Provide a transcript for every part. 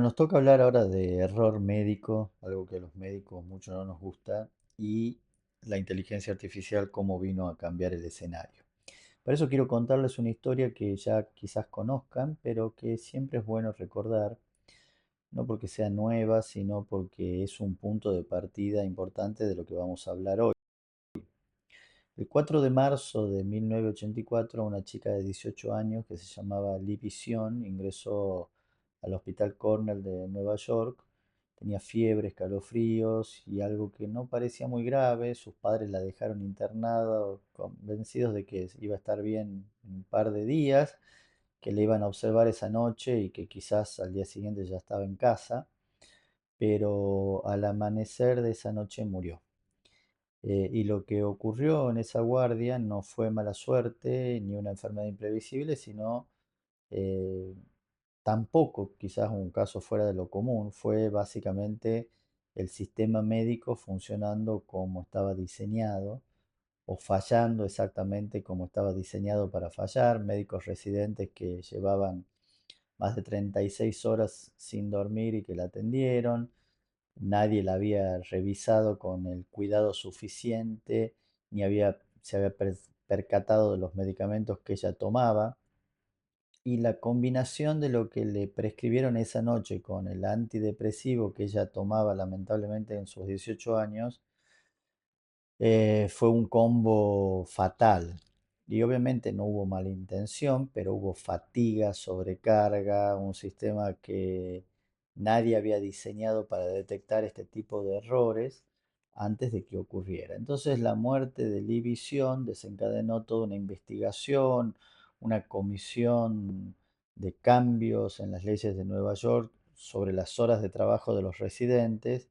Nos toca hablar ahora de error médico, algo que a los médicos mucho no nos gusta, y la inteligencia artificial, cómo vino a cambiar el escenario. Para eso quiero contarles una historia que ya quizás conozcan, pero que siempre es bueno recordar, no porque sea nueva, sino porque es un punto de partida importante de lo que vamos a hablar hoy. El 4 de marzo de 1984, una chica de 18 años que se llamaba Libby Sion ingresó al Hospital Cornell de Nueva York. Tenía fiebre, escalofríos y algo que no parecía muy grave. Sus padres la dejaron internada, convencidos de que iba a estar bien un par de días, que le iban a observar esa noche y que quizás al día siguiente ya estaba en casa. Pero al amanecer de esa noche murió. Y lo que ocurrió en esa guardia no fue mala suerte ni una enfermedad imprevisible, sino eh, tampoco quizás un caso fuera de lo común. Fue básicamente el sistema médico funcionando como estaba diseñado o fallando exactamente como estaba diseñado para fallar. Médicos residentes que llevaban más de 36 horas sin dormir y que la atendieron. Nadie la había revisado con el cuidado suficiente, ni se había percatado de los medicamentos que ella tomaba. Y la combinación de lo que le prescribieron esa noche con el antidepresivo que ella tomaba lamentablemente en sus 18 años, fue un combo fatal. Y obviamente no hubo mala intención, pero hubo fatiga, sobrecarga, un sistema que nadie había diseñado para detectar este tipo de errores antes de que ocurriera. Entonces la muerte de Lee Vision desencadenó toda una investigación, una comisión de cambios en las leyes de Nueva York sobre las horas de trabajo de los residentes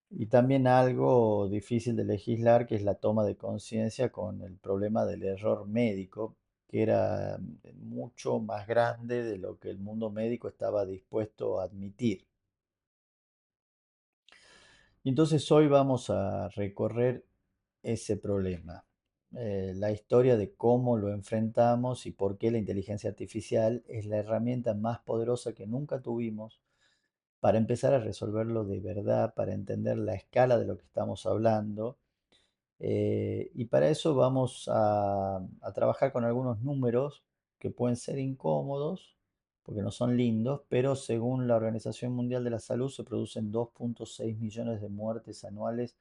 y también algo difícil de legislar, que es la toma de conciencia con el problema del error médico, que era mucho más grande de lo que el mundo médico estaba dispuesto a admitir. Y entonces hoy vamos a recorrer ese problema, la historia de cómo lo enfrentamos y por qué la inteligencia artificial es la herramienta más poderosa que nunca tuvimos para empezar a resolverlo de verdad, para entender la escala de lo que estamos hablando. Y para eso vamos a trabajar con algunos números que pueden ser incómodos, porque no son lindos, pero según la Organización Mundial de la Salud se producen 2,6 millones de muertes anuales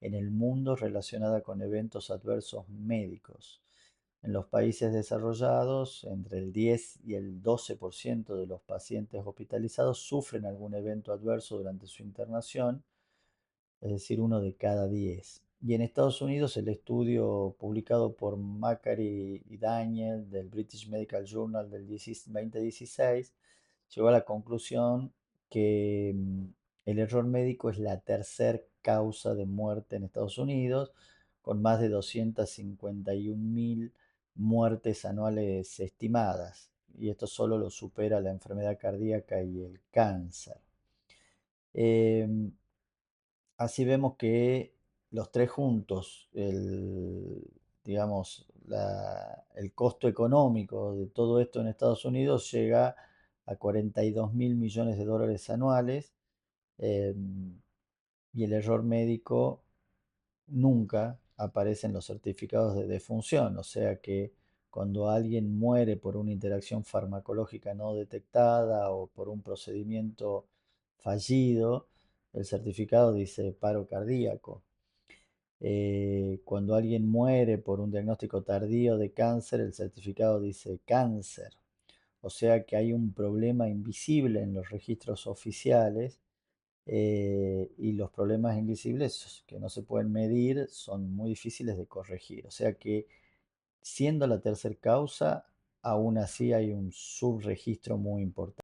en el mundo relacionadas con eventos adversos médicos. En los países desarrollados, entre el 10 y el 12% de los pacientes hospitalizados sufren algún evento adverso durante su internación, es decir, uno de cada 10. Y en Estados Unidos, el estudio publicado por Macquarie y Daniel del British Medical Journal del 2016 llegó a la conclusión que el error médico es la tercer causa de muerte en Estados Unidos, con más de 251.000 muertes anuales estimadas. Y esto solo lo supera la enfermedad cardíaca y el cáncer. Em, Así vemos que los tres juntos, digamos, el costo económico de todo esto en Estados Unidos llega a 42 mil millones de dólares anuales, em, y el error médico nunca aparece en los certificados de defunción, o sea que cuando alguien muere por una interacción farmacológica no detectada o por un procedimiento fallido, el certificado dice paro cardíaco. Cuando alguien muere por un diagnóstico tardío de cáncer, el certificado dice cáncer. O sea que hay un problema invisible en los registros oficiales, y los problemas invisibles que no se pueden medir son muy difíciles de corregir. O sea que siendo la tercer causa, aún así hay un subregistro muy importante.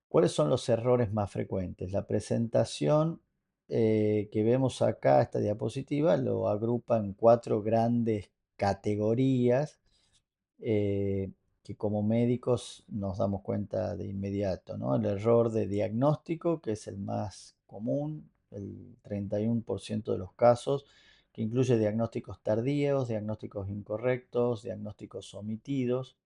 ¿Cuáles son los errores más frecuentes? La presentación que vemos acá, esta diapositiva, lo agrupa en cuatro grandes categorías, eh, que como médicos nos damos cuenta de inmediato, ¿no? El error de diagnóstico, que es el más común, el 31% de los casos, que incluye diagnósticos tardíos, diagnósticos incorrectos, diagnósticos omitidos.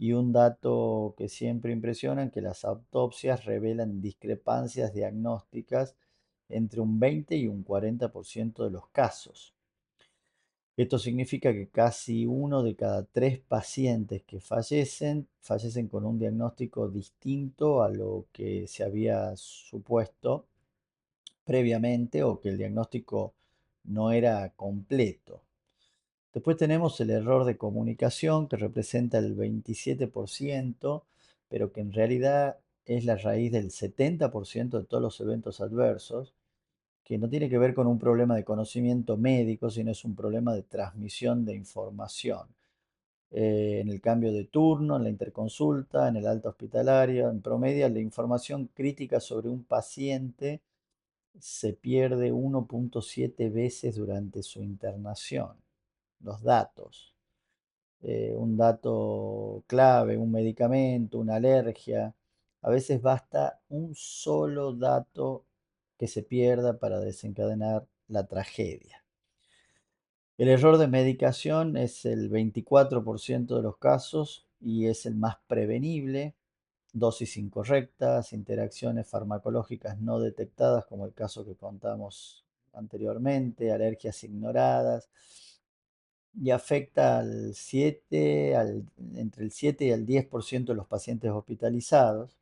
Y un dato que siempre impresiona, que las autopsias revelan discrepancias diagnósticas entre un 20 y un 40% de los casos. Esto significa que casi uno de cada tres pacientes que fallecen con un diagnóstico distinto a lo que se había supuesto previamente o que el diagnóstico no era completo. Después tenemos el error de comunicación que representa el 27%, pero que en realidad es la raíz del 70% de todos los eventos adversos, que no tiene que ver con un problema de conocimiento médico, sino es un problema de transmisión de información. En el cambio de turno, en la interconsulta, en el alta hospitalaria, en promedio, la información crítica sobre un paciente se pierde 1,7 veces durante su internación. Los datos. Un dato clave, un medicamento, una alergia. A veces basta un solo dato que se pierda para desencadenar la tragedia. El error de medicación es el 24% de los casos y es el más prevenible. Dosis incorrectas, interacciones farmacológicas no detectadas, como el caso que contamos anteriormente, alergias ignoradas, y afecta entre el 7 y el 10% de los pacientes hospitalizados.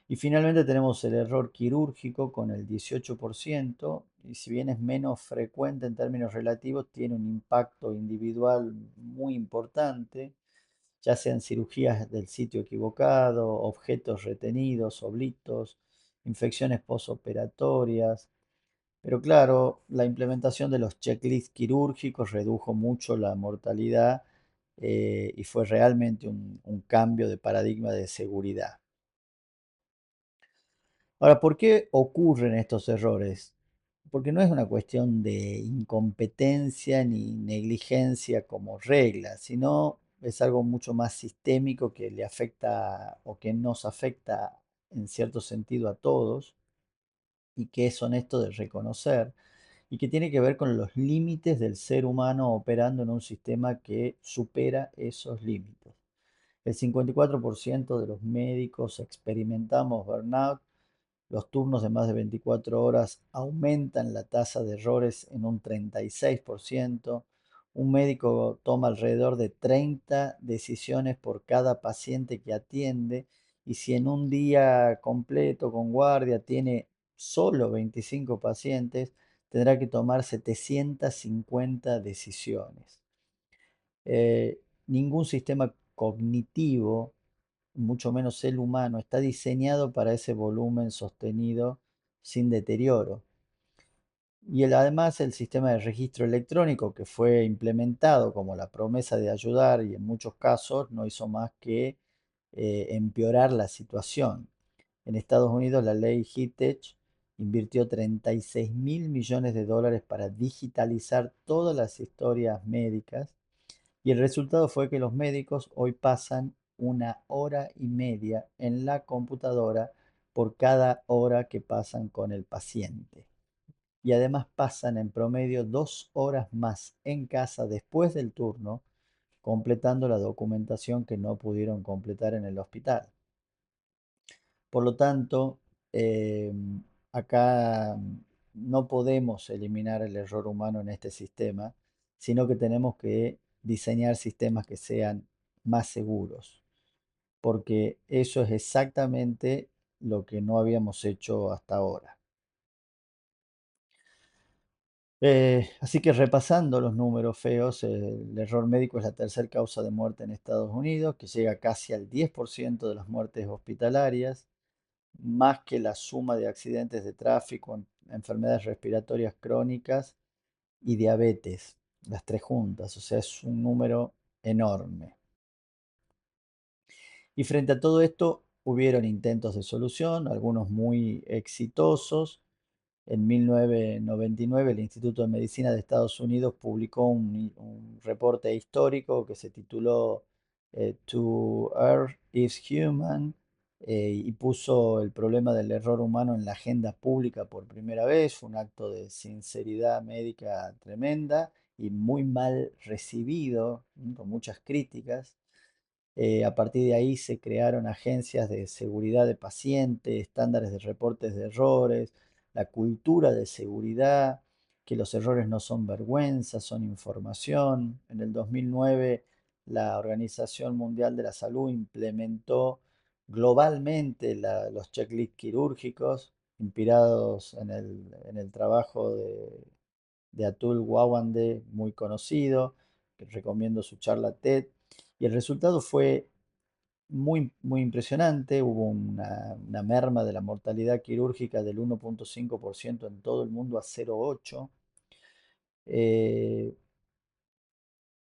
Y finalmente tenemos el error quirúrgico con el 18%, y si bien es menos frecuente en términos relativos, tiene un impacto individual muy importante, ya sean cirugías del sitio equivocado, objetos retenidos, oblitos, infecciones postoperatorias. Pero claro, la implementación de los checklists quirúrgicos redujo mucho la mortalidad y fue realmente un cambio de paradigma de seguridad. Ahora, ¿por qué ocurren estos errores? Porque no es una cuestión de incompetencia ni negligencia como regla, sino es algo mucho más sistémico que le afecta o que nos afecta en cierto sentido a todos y que es honesto de reconocer y que tiene que ver con los límites del ser humano operando en un sistema que supera esos límites. El 54% de los médicos experimentamos burnout. Los turnos de más de 24 horas aumentan la tasa de errores en un 36%. Un médico toma alrededor de 30 decisiones por cada paciente que atiende y si en un día completo con guardia tiene solo 25 pacientes, tendrá que tomar 750 decisiones. Ningún sistema cognitivo, mucho menos el humano, está diseñado para ese volumen sostenido sin deterioro. Y además el sistema de registro electrónico que fue implementado como la promesa de ayudar y en muchos casos no hizo más que empeorar la situación. En Estados Unidos la ley HITECH invirtió 36 mil millones de dólares para digitalizar todas las historias médicas y el resultado fue que los médicos hoy pasan 1 hora y media en la computadora por cada hora que pasan con el paciente. Y además pasan en promedio 2 horas más en casa después del turno, completando la documentación que no pudieron completar en el hospital. Por lo tanto, eh, acá no podemos eliminar el error humano en este sistema, sino que tenemos que diseñar sistemas que sean más seguros, porque eso es exactamente lo que no habíamos hecho hasta ahora. Así que repasando los números feos, el error médico es la tercera causa de muerte en Estados Unidos, que llega casi al 10% de las muertes hospitalarias, más que la suma de accidentes de tráfico, enfermedades respiratorias crónicas y diabetes, las tres juntas, o sea, es un número enorme. Y frente a todo esto, hubieron intentos de solución, algunos muy exitosos. En 1999, el Instituto de Medicina de Estados Unidos publicó un reporte histórico que se tituló To Err is Human y puso el problema del error humano en la agenda pública por primera vez. Fue un acto de sinceridad médica tremenda y muy mal recibido, con muchas críticas. A partir de ahí se crearon agencias de seguridad de pacientes, estándares de reportes de errores, la cultura de seguridad, que los errores no son vergüenza, son información. En el 2009, la Organización Mundial de la Salud implementó globalmente los checklists quirúrgicos, inspirados en el trabajo de Atul Gawande, muy conocido, que recomiendo su charla TED. Y el resultado fue muy impresionante. Hubo una merma de la mortalidad quirúrgica del 1,5% en todo el mundo a 0,8%. eh,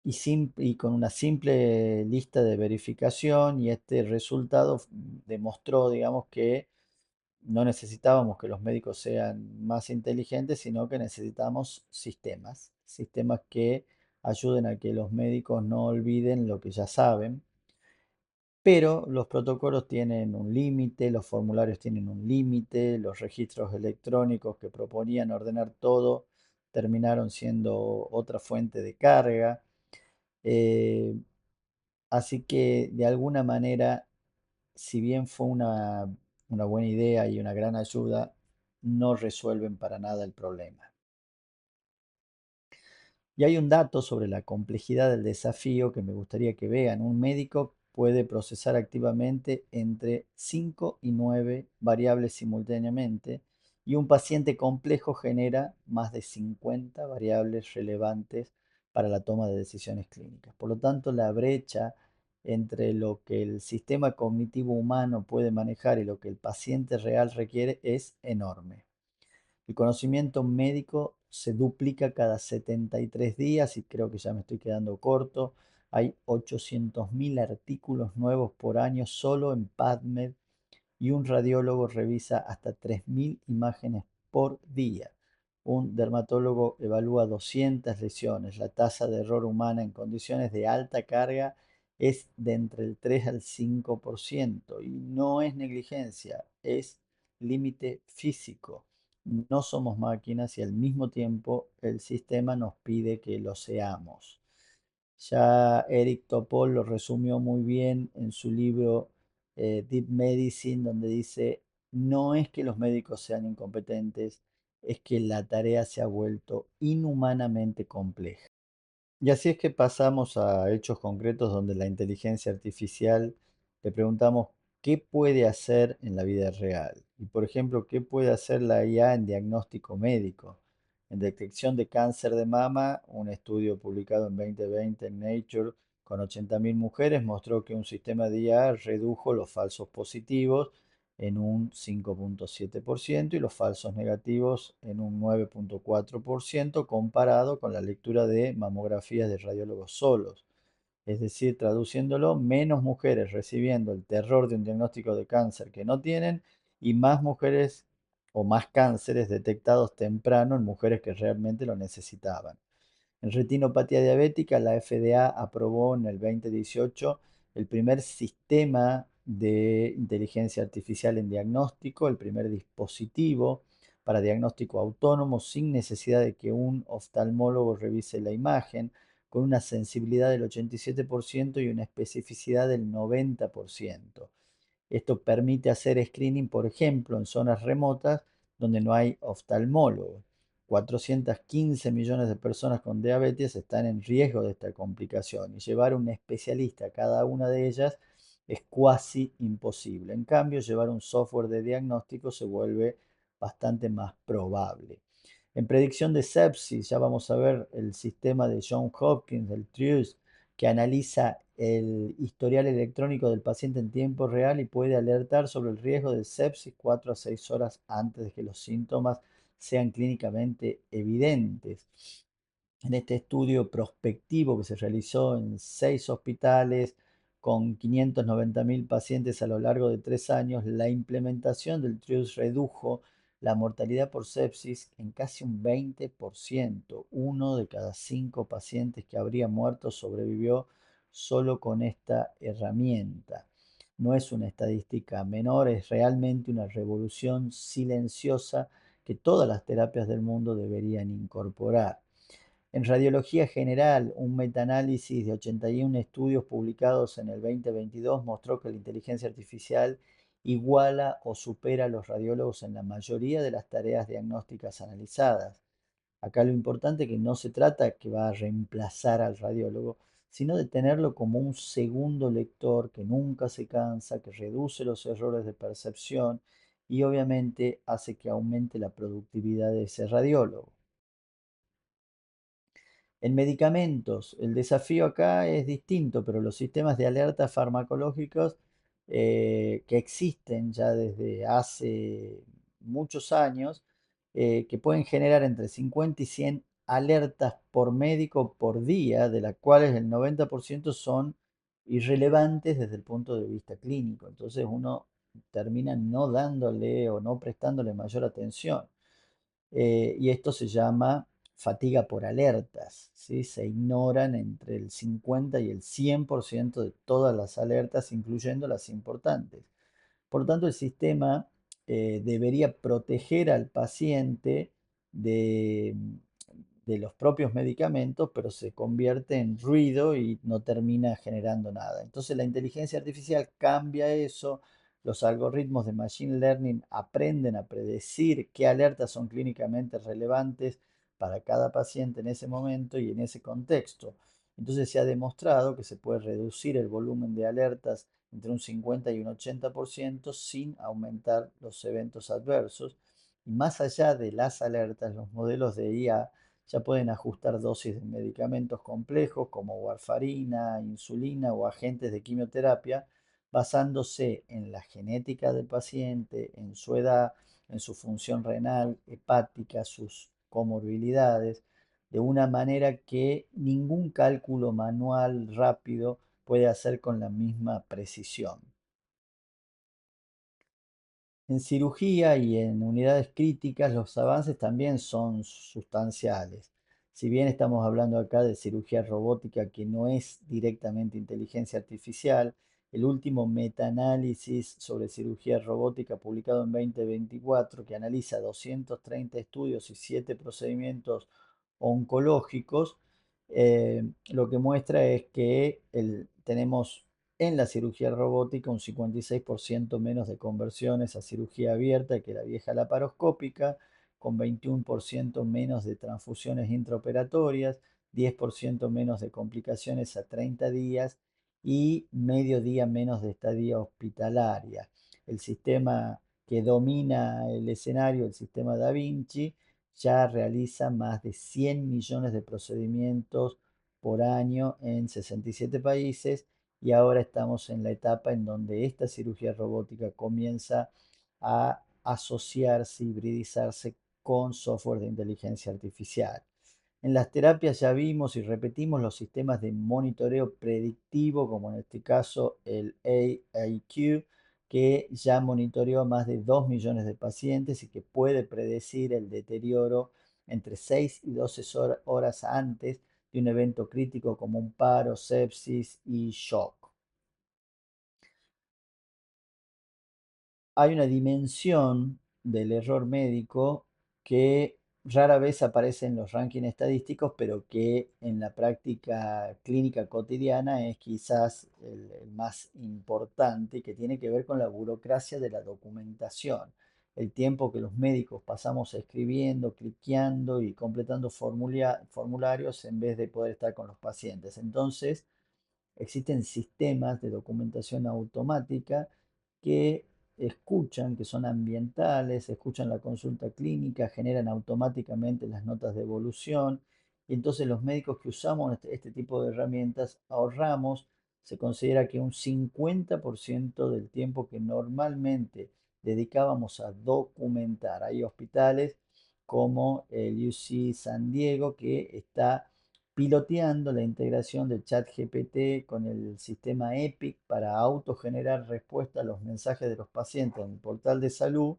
y con una simple lista de verificación, y este resultado demostró, digamos, que no necesitábamos que los médicos sean más inteligentes, sino que necesitamos sistemas que ayuden a que los médicos no olviden lo que ya saben. Pero los protocolos tienen un límite, los formularios tienen un límite, los registros electrónicos que proponían ordenar todo terminaron siendo otra fuente de carga. Eh, Así que de alguna manera, si bien fue una buena idea y una gran ayuda, no resuelven para nada el problema. Y hay un dato sobre la complejidad del desafío que me gustaría que vean. Un médico puede procesar activamente entre 5 y 9 variables simultáneamente, y un paciente complejo genera más de 50 variables relevantes para la toma de decisiones clínicas. Por lo tanto, la brecha entre lo que el sistema cognitivo humano puede manejar y lo que el paciente real requiere es enorme. El conocimiento médico se duplica cada 73 días y creo que ya me estoy quedando corto. Hay 800.000 artículos nuevos por año solo en PubMed, y un radiólogo revisa hasta 3.000 imágenes por día. Un dermatólogo evalúa 200 lesiones. La tasa de error humana en condiciones de alta carga es de entre el 3 al 5%, y no es negligencia, es límite físico. No somos máquinas y al mismo tiempo el sistema nos pide que lo seamos. Ya Eric Topol lo resumió muy bien en su libro Deep Medicine, donde dice: no es que los médicos sean incompetentes, es que la tarea se ha vuelto inhumanamente compleja. Y así es que pasamos a hechos concretos donde la inteligencia artificial le preguntamos qué puede hacer en la vida real. Y por ejemplo, ¿qué puede hacer la IA en diagnóstico médico? En detección de cáncer de mama, un estudio publicado en 2020 en Nature con 80.000 mujeres mostró que un sistema de IA redujo los falsos positivos en un 5,7% y los falsos negativos en un 9,4%, comparado con la lectura de mamografías de radiólogos solos. Es decir, traduciéndolo, menos mujeres recibiendo el terror de un diagnóstico de cáncer que no tienen, y más mujeres o más cánceres detectados temprano en mujeres que realmente lo necesitaban. En retinopatía diabética, la FDA aprobó en el 2018 el primer sistema de inteligencia artificial en diagnóstico, el primer dispositivo para diagnóstico autónomo sin necesidad de que un oftalmólogo revise la imagen, con una sensibilidad del 87% y una especificidad del 90%. Esto permite hacer screening, por ejemplo, en zonas remotas donde no hay oftalmólogo. 415 millones de personas con diabetes están en riesgo de esta complicación, y llevar un especialista a cada una de ellas es cuasi imposible. En cambio, llevar un software de diagnóstico se vuelve bastante más probable. En predicción de sepsis, ya vamos a ver el sistema de Johns Hopkins, el TRIUS, que analiza el historial electrónico del paciente en tiempo real y puede alertar sobre el riesgo de sepsis 4 a 6 horas antes de que los síntomas sean clínicamente evidentes. En este estudio prospectivo que se realizó en 6 hospitales con 590.000 pacientes a lo largo de 3 años, la implementación del TRIUS redujo la mortalidad por sepsis en casi un 20%. Uno de cada 5 pacientes que habría muerto sobrevivió solo con esta herramienta. No es una estadística menor, es realmente una revolución silenciosa que todas las terapias del mundo deberían incorporar. En radiología general, un metaanálisis de 81 estudios publicados en el 2022 mostró que la inteligencia artificial iguala o supera a los radiólogos en la mayoría de las tareas diagnósticas analizadas. Acá lo importante es que no se trata que va a reemplazar al radiólogo, sino de tenerlo como un segundo lector que nunca se cansa, que reduce los errores de percepción y obviamente hace que aumente la productividad de ese radiólogo. En medicamentos, el desafío acá es distinto, pero los sistemas de alerta farmacológicos que existen ya desde hace muchos años, que pueden generar entre 50 y 100 alertas por médico por día, de las cuales el 90% son irrelevantes desde el punto de vista clínico. Entonces uno termina no dándole o no prestándole mayor atención. Y esto se llama fatiga por alertas, ¿sí? Se ignoran entre el 50 y el 100% de todas las alertas, incluyendo las importantes. Por lo tanto, el sistema debería proteger al paciente de, de los propios medicamentos, pero se convierte en ruido y no termina generando nada. Entonces, la inteligencia artificial cambia eso. Los algoritmos de Machine Learning aprenden a predecir qué alertas son clínicamente relevantes para cada paciente en ese momento y en ese contexto. Entonces se ha demostrado que se puede reducir el volumen de alertas entre un 50 y un 80% sin aumentar los eventos adversos. Y más allá de las alertas, los modelos de IA ya pueden ajustar dosis de medicamentos complejos como warfarina, insulina o agentes de quimioterapia basándose en la genética del paciente, en su edad, en su función renal, hepática, sus comorbilidades, de una manera que ningún cálculo manual rápido puede hacer con la misma precisión. En cirugía y en unidades críticas los avances también son sustanciales. Si bien estamos hablando acá de cirugía robótica que no es directamente inteligencia artificial, el último metaanálisis sobre cirugía robótica publicado en 2024 que analiza 230 estudios y 7 procedimientos oncológicos, lo que muestra es que tenemos en la cirugía robótica un 56% menos de conversiones a cirugía abierta que la vieja laparoscópica, con 21% menos de transfusiones intraoperatorias, 10% menos de complicaciones a 30 días y medio día menos de estadía hospitalaria. El sistema que domina el escenario, el sistema Da Vinci, ya realiza más de 100 millones de procedimientos por año en 67 países y ahora estamos en la etapa en donde esta cirugía robótica comienza a asociarse, hibridizarse con software de inteligencia artificial. En las terapias ya vimos y repetimos los sistemas de monitoreo predictivo, como en este caso el AIQ, que ya monitoreó a más de 2 millones de pacientes y que puede predecir el deterioro entre 6 y 12 horas antes de un evento crítico como un paro, sepsis y shock. Hay una dimensión del error médico que rara vez aparece en los rankings estadísticos, pero que en la práctica clínica cotidiana es quizás el más importante, que tiene que ver con la burocracia de la documentación. El tiempo que los médicos pasamos escribiendo, cliqueando y completando formularios en vez de poder estar con los pacientes. Entonces, existen sistemas de documentación automática que escuchan, que son ambientales, escuchan la consulta clínica, generan automáticamente las notas de evolución. Y entonces los médicos que usamos este tipo de herramientas ahorramos, se considera que un 50% del tiempo que normalmente dedicábamos a documentar. Hay hospitales como el UC San Diego que está piloteando la integración de ChatGPT con el sistema EPIC para autogenerar respuesta a los mensajes de los pacientes en el portal de salud,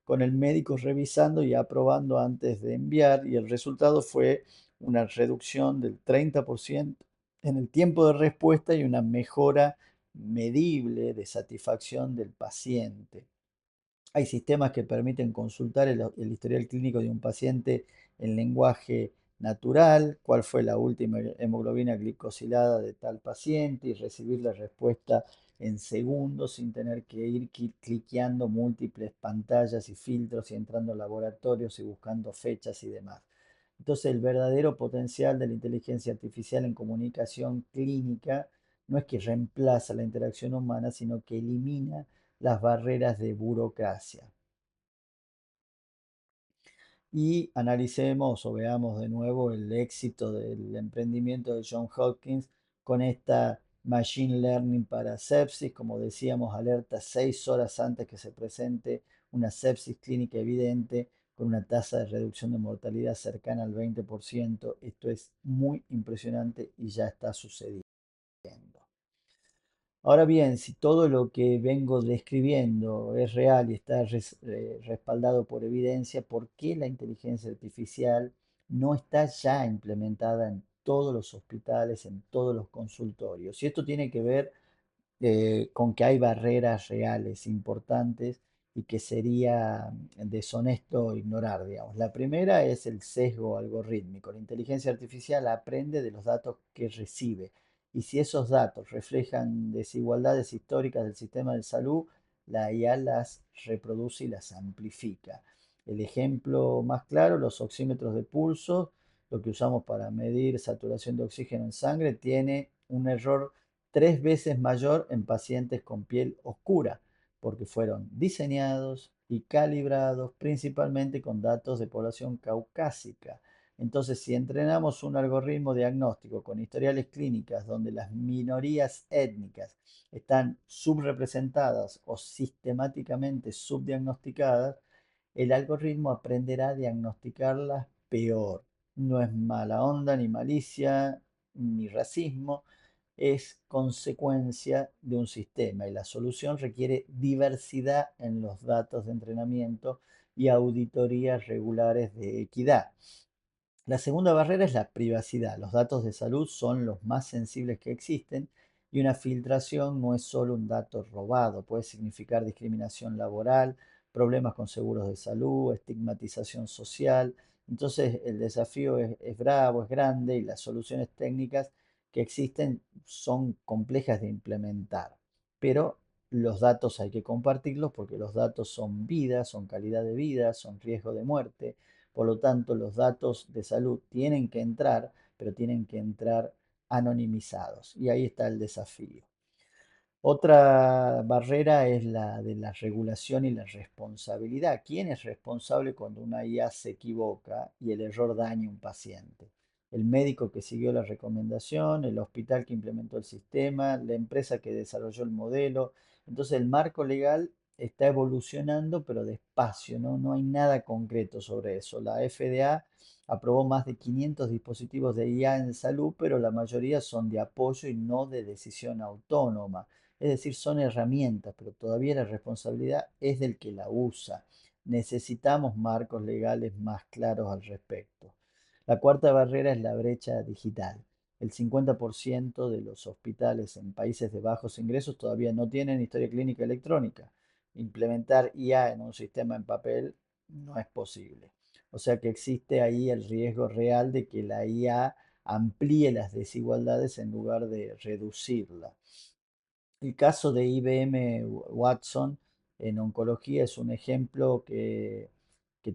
con el médico revisando y aprobando antes de enviar, y el resultado fue una reducción del 30% en el tiempo de respuesta y una mejora medible de satisfacción del paciente. Hay sistemas que permiten consultar el historial clínico de un paciente en lenguaje natural, cuál fue la última hemoglobina glicosilada de tal paciente y recibir la respuesta en segundos sin tener que ir cliqueando múltiples pantallas y filtros y entrando a laboratorios y buscando fechas y demás. Entonces, el verdadero potencial de la inteligencia artificial en comunicación clínica no es que reemplaza la interacción humana, sino que elimina las barreras de burocracia. Y analicemos o veamos de nuevo el éxito del emprendimiento de John Hopkins con esta Machine Learning para sepsis. Como decíamos, alerta 6 horas antes que se presente una sepsis clínica evidente con una tasa de reducción de mortalidad cercana al 20%. Esto es muy impresionante y ya está sucediendo. Ahora bien, si todo lo que vengo describiendo es real y está respaldado por evidencia, ¿por qué la inteligencia artificial no está ya implementada en todos los hospitales, en todos los consultorios? Y esto tiene que ver con que hay barreras reales importantes y que sería deshonesto ignorar, digamos. La primera es el sesgo algorítmico. La inteligencia artificial aprende de los datos que recibe. Y si esos datos reflejan desigualdades históricas del sistema de salud, la IA las reproduce y las amplifica. El ejemplo más claro, los oxímetros de pulso, lo que usamos para medir saturación de oxígeno en sangre, tiene un error 3 veces mayor en pacientes con piel oscura, porque fueron diseñados y calibrados principalmente con datos de población caucásica. Entonces, si entrenamos un algoritmo diagnóstico con historiales clínicas donde las minorías étnicas están subrepresentadas o sistemáticamente subdiagnosticadas, el algoritmo aprenderá a diagnosticarlas peor. No es mala onda, ni malicia, ni racismo, es consecuencia de un sistema y la solución requiere diversidad en los datos de entrenamiento y auditorías regulares de equidad. La segunda barrera es la privacidad. Los datos de salud son los más sensibles que existen y una filtración no es solo un dato robado, puede significar discriminación laboral, problemas con seguros de salud, estigmatización social. Entonces el desafío es bravo, es grande y las soluciones técnicas que existen son complejas de implementar. Pero los datos hay que compartirlos porque los datos son vida, son calidad de vida, son riesgo de muerte. Por lo tanto, los datos de salud tienen que entrar, pero tienen que entrar anonimizados. Y ahí está el desafío. Otra barrera es la de la regulación y la responsabilidad. ¿Quién es responsable cuando una IA se equivoca y el error daña a un paciente? El médico que siguió la recomendación, el hospital que implementó el sistema, la empresa que desarrolló el modelo. Entonces el marco legal está evolucionando, pero despacio, ¿no? No hay nada concreto sobre eso. La FDA aprobó más de 500 dispositivos de IA en salud, pero la mayoría son de apoyo y no de decisión autónoma. Es decir, son herramientas, pero todavía la responsabilidad es del que la usa. Necesitamos marcos legales más claros al respecto. La cuarta barrera es la brecha digital. El 50% de los hospitales en países de bajos ingresos todavía no tienen historia clínica electrónica. Implementar IA en un sistema en papel no es posible. O sea que existe ahí el riesgo real de que la IA amplíe las desigualdades en lugar de reducirlas. El caso de IBM Watson en oncología es un ejemplo que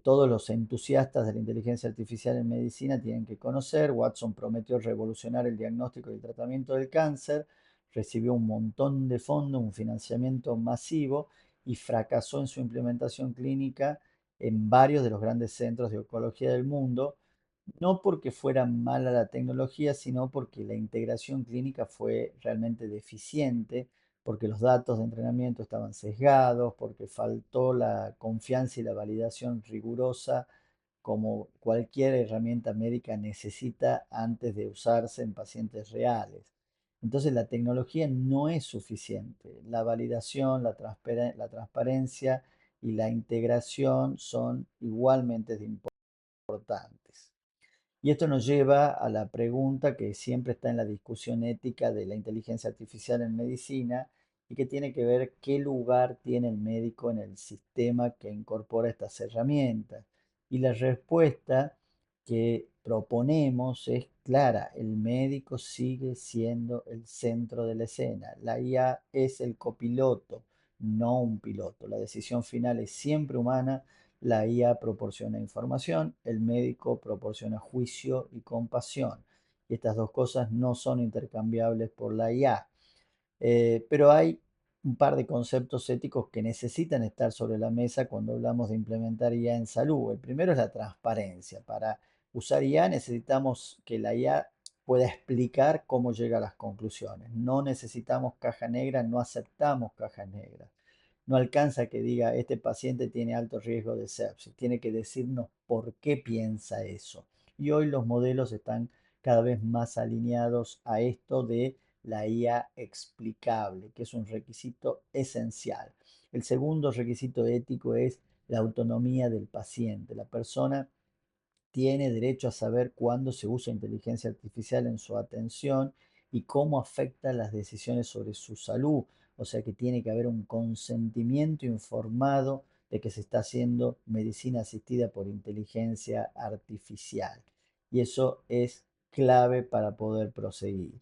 todos los entusiastas de la inteligencia artificial en medicina tienen que conocer. Watson prometió revolucionar el diagnóstico y el tratamiento del cáncer, recibió un montón de fondos, un financiamiento masivo y fracasó en su implementación clínica en varios de los grandes centros de oncología del mundo, no porque fuera mala la tecnología, sino porque la integración clínica fue realmente deficiente, porque los datos de entrenamiento estaban sesgados, porque faltó la confianza y la validación rigurosa como cualquier herramienta médica necesita antes de usarse en pacientes reales. Entonces la tecnología no es suficiente. La validación, la transparencia y la integración son igualmente importantes. Y esto nos lleva a la pregunta que siempre está en la discusión ética de la inteligencia artificial en medicina y que tiene que ver qué lugar tiene el médico en el sistema que incorpora estas herramientas. Y la respuesta que proponemos es clara: el médico sigue siendo el centro de la escena. La IA es el copiloto, no un piloto. La decisión final es siempre humana. La IA proporciona información, el médico proporciona juicio y compasión. Y estas dos cosas no son intercambiables por la IA. Pero hay un par de conceptos éticos que necesitan estar sobre la mesa cuando hablamos de implementar IA en salud. El primero es la transparencia. Para usar IA necesitamos que la IA pueda explicar cómo llega a las conclusiones. No necesitamos caja negra, no aceptamos cajas negras. No alcanza que diga: este paciente tiene alto riesgo de sepsis. Tiene que decirnos por qué piensa eso. Y hoy los modelos están cada vez más alineados a esto de la IA explicable, que es un requisito esencial. El segundo requisito ético es la autonomía del paciente. La persona tiene derecho a saber cuándo se usa inteligencia artificial en su atención y cómo afecta las decisiones sobre su salud. O sea que tiene que haber un consentimiento informado de que se está haciendo medicina asistida por inteligencia artificial. Y eso es clave para poder proseguir.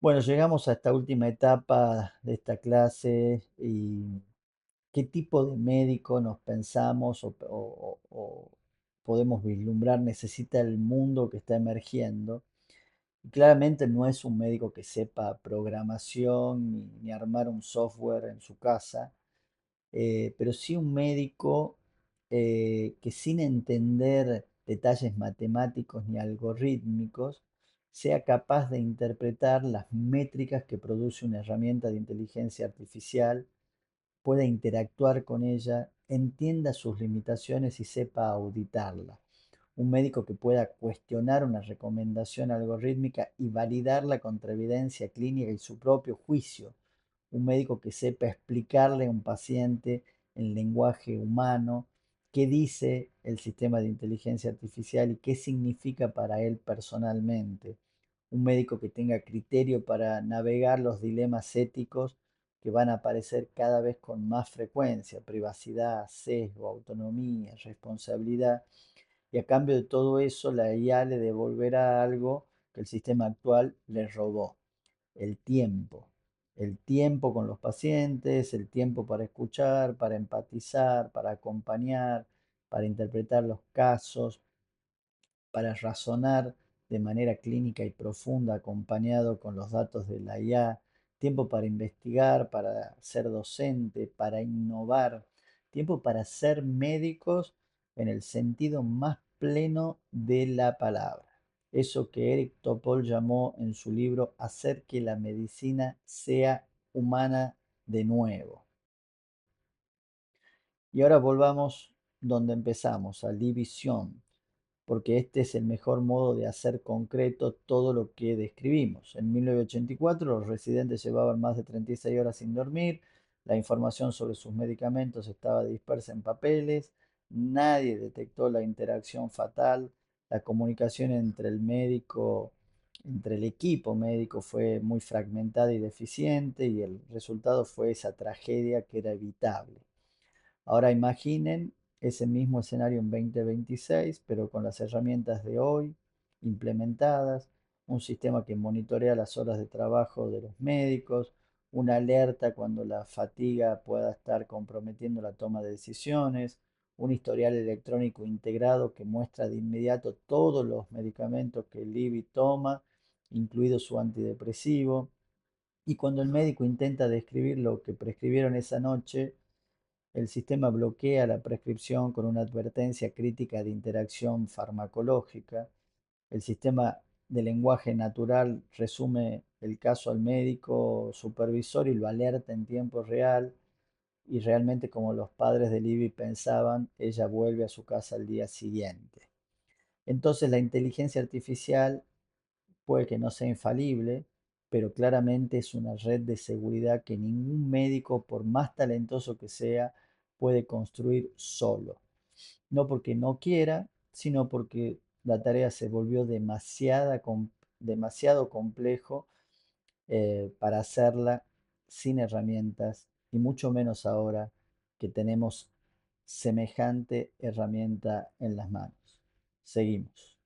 Bueno, llegamos a esta última etapa de esta clase y qué tipo de médico nos pensamos o podemos vislumbrar necesita el mundo que está emergiendo. Y claramente no es un médico que sepa programación ni armar un software en su casa, pero sí un médico que sin entender detalles matemáticos ni algorítmicos, sea capaz de interpretar las métricas que produce una herramienta de inteligencia artificial, pueda interactuar con ella, entienda sus limitaciones y sepa auditarla. Un médico que pueda cuestionar una recomendación algorítmica y validarla contra evidencia clínica y su propio juicio. Un médico que sepa explicarle a un paciente en lenguaje humano qué dice el sistema de inteligencia artificial y qué significa para él personalmente. Un médico que tenga criterio para navegar los dilemas éticos que van a aparecer cada vez con más frecuencia: privacidad, sesgo, autonomía, responsabilidad. Y a cambio de todo eso, la IA le devolverá algo que el sistema actual le robó: el tiempo. El tiempo con los pacientes, el tiempo para escuchar, para empatizar, para acompañar, para interpretar los casos, para razonar de manera clínica y profunda acompañado con los datos de la IA, tiempo para investigar, para ser docente, para innovar, tiempo para ser médicos en el sentido más pleno de la palabra. Eso que Eric Topol llamó en su libro Hacer que la medicina sea humana de nuevo. Y ahora volvamos donde empezamos, a división, porque este es el mejor modo de hacer concreto todo lo que describimos. En 1984 los residentes llevaban más de 36 horas sin dormir, la información sobre sus medicamentos estaba dispersa en papeles, nadie detectó la interacción fatal, la comunicación entre el equipo médico fue muy fragmentada y deficiente y el resultado fue esa tragedia que era evitable. Ahora imaginen ese mismo escenario en 2026, pero con las herramientas de hoy implementadas, un sistema que monitorea las horas de trabajo de los médicos, una alerta cuando la fatiga pueda estar comprometiendo la toma de decisiones, un historial electrónico integrado que muestra de inmediato todos los medicamentos que el IBI toma, incluido su antidepresivo, y cuando el médico intenta describir lo que prescribieron esa noche, el sistema bloquea la prescripción con una advertencia crítica de interacción farmacológica. El sistema de lenguaje natural resume el caso al médico supervisor y lo alerta en tiempo real. Y realmente, como los padres de Libby pensaban, ella vuelve a su casa al día siguiente. Entonces la inteligencia artificial puede que no sea infalible, pero claramente es una red de seguridad que ningún médico, por más talentoso que sea, puede construir solo. No porque no quiera, sino porque la tarea se volvió demasiado complejo para hacerla sin herramientas, y mucho menos ahora que tenemos semejante herramienta en las manos. Seguimos.